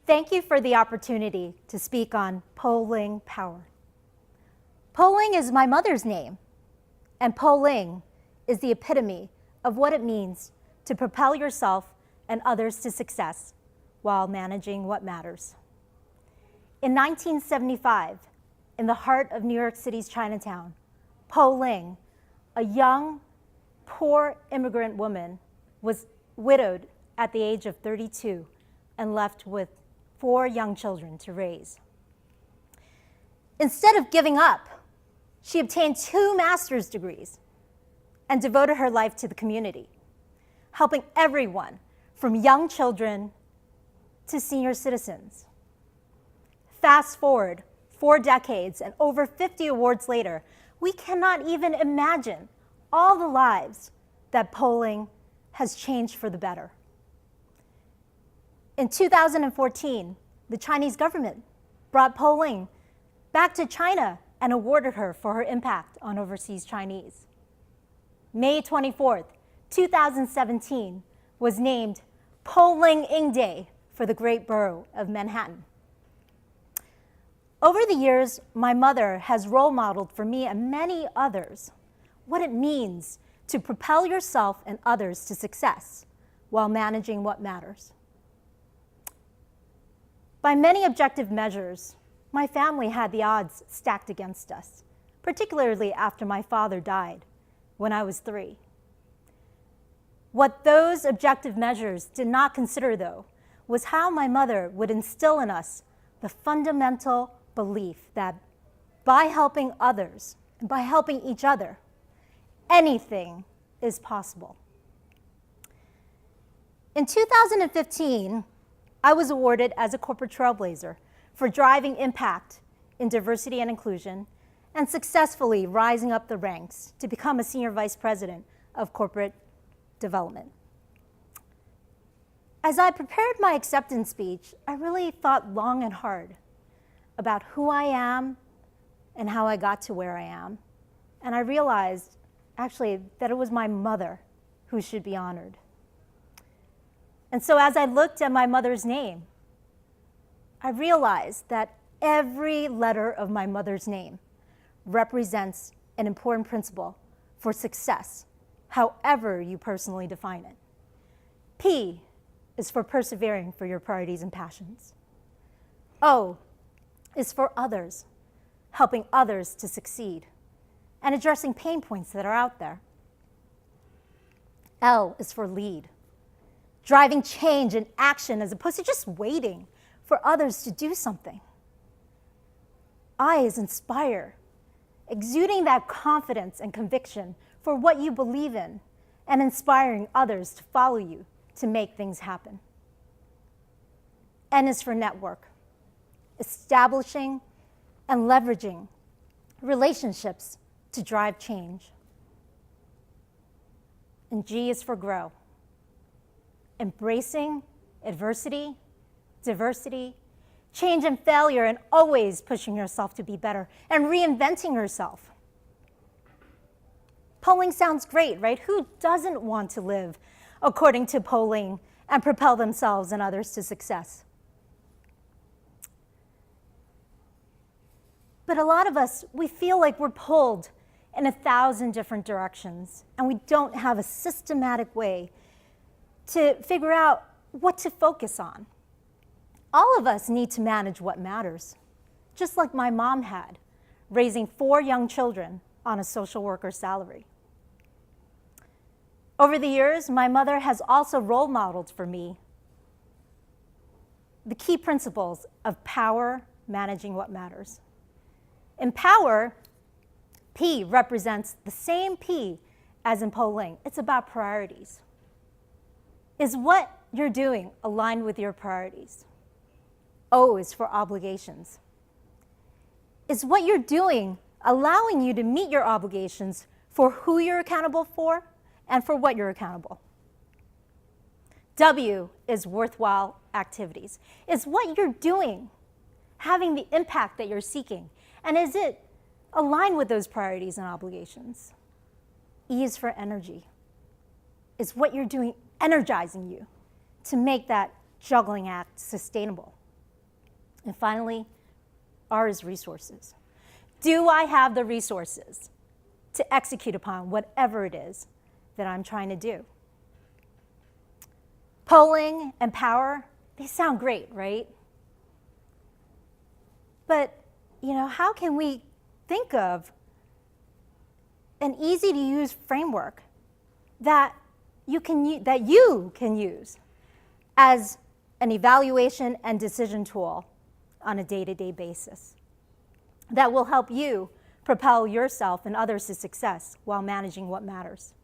Thank you for the opportunity to speak on Po-Ling Power. Po-Ling is my mother's name, and Po-Ling is the epitome of what it means to propel yourself and others to success while managing what matters. In 1975, in the heart of New York City's Chinatown, Po-Ling, a young, poor immigrant woman, was widowed at the age of 32 and left with 4 young children to raise. Instead of giving up, she obtained 2 master's degrees and devoted her life to the community, helping everyone from young children to senior citizens. Fast forward 4 decades and over 50 awards later, we cannot even imagine all the lives that Po-Ling has changed for the better. In 2014, the Chinese government brought Po-Ling back to China and awarded her for her impact on overseas Chinese. May 24th, 2017 was named Po-Ling Ng Day for the great borough of Manhattan. Over the years, my mother has role modeled for me and many others what it means to propel yourself and others to success while managing what matters. By many objective measures, my family had the odds stacked against us, particularly after my father died when I was 3. What those objective measures did not consider, though, was how my mother would instill in us the fundamental belief that by helping others and by helping each other, anything is possible. In 2015, I was awarded as a corporate trailblazer for driving impact in diversity and inclusion and successfully rising up the ranks to become a senior vice president of corporate development. As I prepared my acceptance speech, I really thought long and hard about who I am and how I got to where I am. And I realized, actually, that it was my mother who should be honored. And so as I looked at my mother's name, I realized that every letter of my mother's name represents an important principle for success, however you personally define it. P is for persevering for your priorities and passions. O is for others, helping others to succeed and addressing pain points that are out there. L is for lead, driving change and action as opposed to just waiting for others to do something. I is inspire, exuding that confidence and conviction for what you believe in and inspiring others to follow you to make things happen. N is for network, establishing and leveraging relationships to drive change. And G is for grow, embracing adversity, diversity, change and failure, and always pushing yourself to be better and reinventing yourself. Po-Ling sounds great, right? Who doesn't want to live according to Po-Ling and propel themselves and others to success? But a lot of us, we feel like we're pulled in 1,000 different directions, and we don't have a systematic way to figure out what to focus on. All of us need to manage what matters, just like my mom had, raising 4 young children on a social worker's salary. Over the years, my mother has also role modeled for me the key principles of power, managing what matters. In power, P represents the same P as in Po-Ling. It's about priorities. Is what you're doing aligned with your priorities? O is for obligations. Is what you're doing allowing you to meet your obligations for who you're accountable for and for what you're accountable? W is worthwhile activities. Is what you're doing having the impact that you're seeking? And is it aligned with those priorities and obligations? E is for energy. Is what you're doing energizing you to make that juggling act sustainable? And finally, R is resources. Do I have the resources to execute upon whatever it is that I'm trying to do? Po-Ling and power, they sound great, right? But, how can we think of an easy-to-use framework that you can use as an evaluation and decision tool on a day-to-day basis that will help you propel yourself and others to success while managing what matters?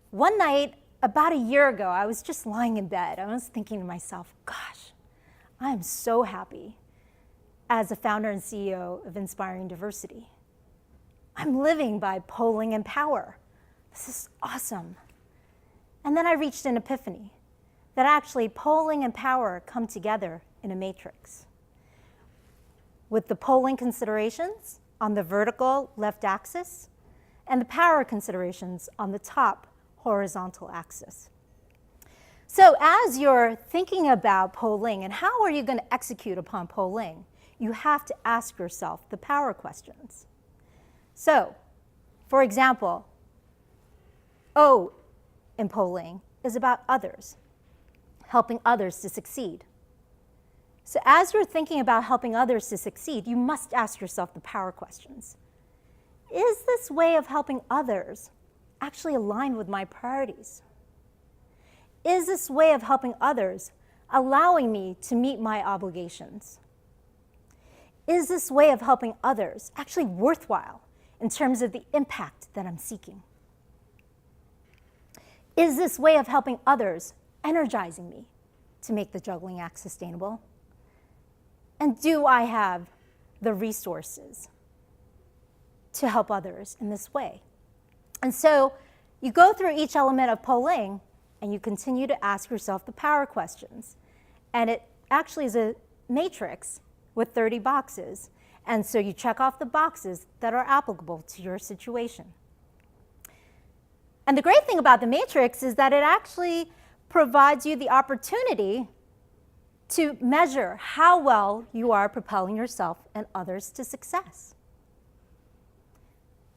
One night, about a year ago, I was just lying in bed. I was thinking to myself, gosh, I am so happy as a founder and CEO of Inspiring Diversity. I'm living by Po-Ling and power. This is awesome. And then I reached an epiphany that actually Po-Ling and power come together in a matrix, with the Po-Ling considerations on the vertical left axis and the power considerations on the top horizontal axis. So as you're thinking about Po-Ling and how are you going to execute upon Po-Ling, you have to ask yourself the power questions. So, for example, O in Po-Ling is about others, helping others to succeed. So as you're thinking about helping others to succeed, you must ask yourself the power questions. Is this way of helping others actually aligned with my priorities? Is this way of helping others allowing me to meet my obligations? Is this way of helping others actually worthwhile in terms of the impact that I'm seeking? Is this way of helping others energizing me to make the juggling act sustainable? And do I have the resources to help others in this way? And so you go through each element of Po-Ling and you continue to ask yourself the power questions. And it actually is a matrix with 30 boxes. And so you check off the boxes that are applicable to your situation. And the great thing about the matrix is that it actually provides you the opportunity to measure how well you are propelling yourself and others to success.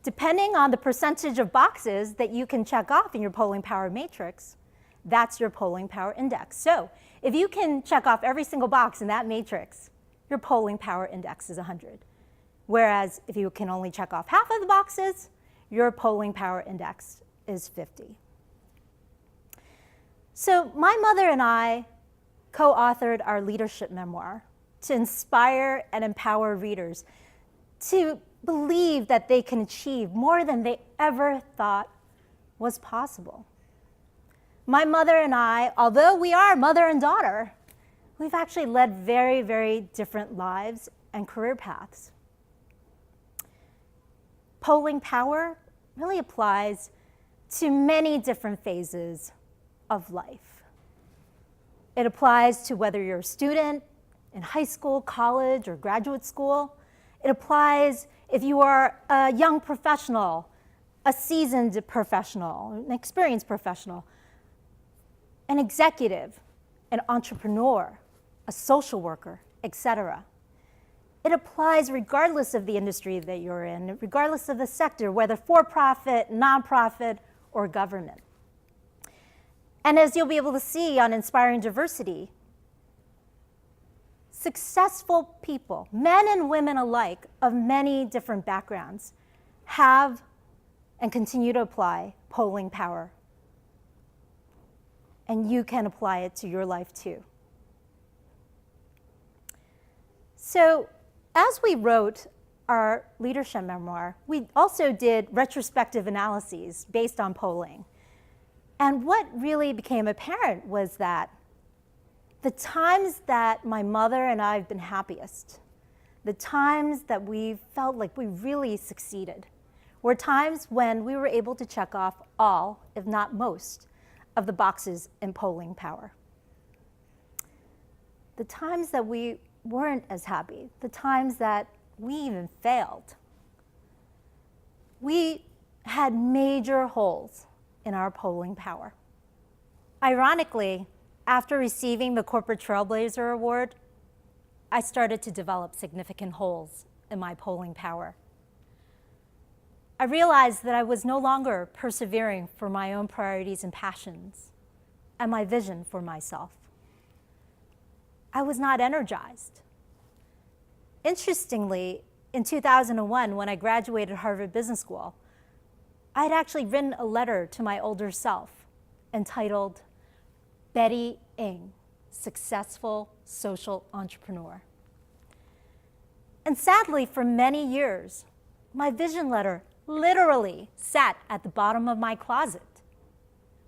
Depending on the percentage of boxes that you can check off in your Po-Ling Power matrix, that's your Po-Ling Power Index. So if you can check off every single box in that matrix, your Po-Ling Power Index is 100. Whereas if you can only check off half of the boxes, your Po-Ling Power Index is 50. So my mother and I co-authored our leadership memoir to inspire and empower readers to believe that they can achieve more than they ever thought was possible. My mother and I, although we are mother and daughter, we've actually led very, very different lives and career paths. Po-Ling Power really applies to many different phases of life. It applies to whether you're a student in high school, college, or graduate school. It applies if you are a young professional, a seasoned professional, an experienced professional, an executive, an entrepreneur, a social worker, etc. It applies regardless of the industry that you're in, regardless of the sector, whether for-profit, nonprofit, or government. And as you'll be able to see on Inspiring Diversity, successful people, men and women alike, of many different backgrounds, have and continue to apply Po-Ling Power. And you can apply it to your life too. So as we wrote our leadership memoir, we also did retrospective analyses based on Po-Ling. And what really became apparent was that the times that my mother and I have been happiest, the times that we felt like we really succeeded, were times when we were able to check off all, if not most, of the boxes in Po-Ling Power. The times that we weren't as happy, the times that we even failed, we had major holes in our Po-Ling Power. Ironically, after receiving the Corporate Trailblazer Award, I started to develop significant holes in my Po-Ling power. I realized that I was no longer persevering for my own priorities and passions and my vision for myself. I was not energized. Interestingly, in 2001, when I graduated Harvard Business School, I had actually written a letter to my older self entitled Betty Ng, Successful Social Entrepreneur. And sadly, for many years, my vision letter literally sat at the bottom of my closet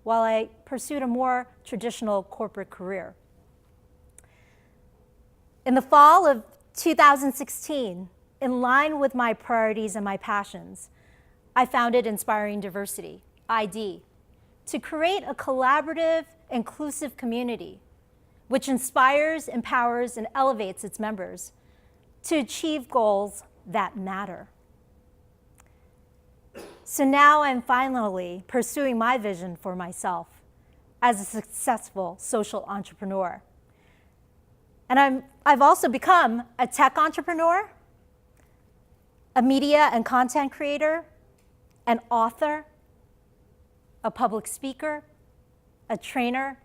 while I pursued a more traditional corporate career. In the fall of 2016, in line with my priorities and my passions, I founded Inspiring Diversity, ID, to create a collaborative, inclusive community which inspires, empowers, and elevates its members to achieve goals that matter. So now I'm finally pursuing my vision for myself as a successful social entrepreneur. And I've also become a tech entrepreneur, a media and content creator, an author, a public speaker, a trainer,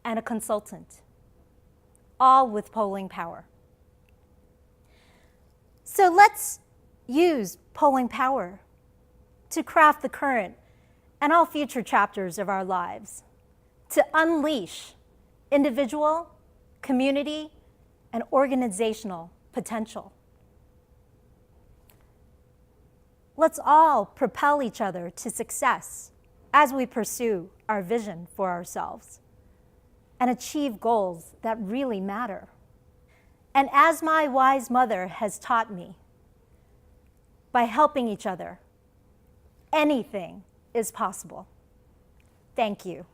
and a consultant, all with Po-Ling power. So let's use Po-Ling power to craft the current and all future chapters of our lives, to unleash individual, community, and organizational potential. Let's all propel each other to success as we pursue our vision for ourselves and achieve goals that really matter. And as my wise mother has taught me, by helping each other, anything is possible. Thank you.